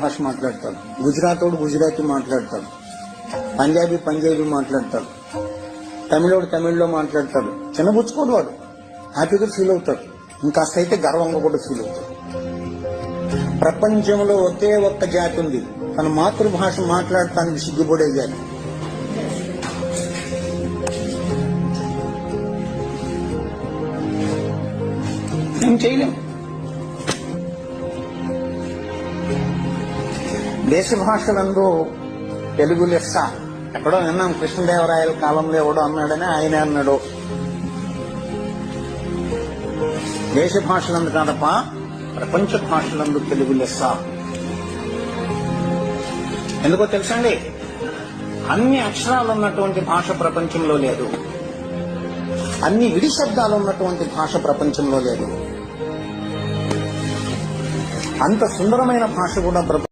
భాష మాట్లాడతాడు, గుజరాతోడు గుజరాతీ మాట్లాడతాడు, పంజాబీ మాట్లాడతాడు, తమిళోడు తమిళ్లో మాట్లాడతాడు. చిన్నబుచ్చుకోడు, వాడు హ్యాపీగా ఫీల్ అవుతాడు, ఇంకాస్త అయితే గర్వంగా కూడా ఫీల్ అవుతాడు. ప్రపంచంలో ఒకే ఒక్క జాతి ఉంది తన మాతృభాష మాట్లాడటానికి సిగ్గుపడే జాతి. ఏం చేయలేం. దేశ భాషలందు తెలుగు లెస్స. ఎక్కడో విన్నాం, కృష్ణదేవరాయల కాలంలో ఎవడో అన్నాడని ఆయన అన్నాడు. దేశ భాషలందు కాదప్ప, ప్రపంచ భాషలందు తెలుగు లెస్స. ఎందుకో తెలుసండి, అన్ని అక్షరాలు ఉన్నటువంటి భాష ప్రపంచంలో లేదు, అన్ని విడి శబ్దాలు ఉన్నటువంటి భాష ప్రపంచంలో లేదు. అంత సుందరమైన భాష కూడా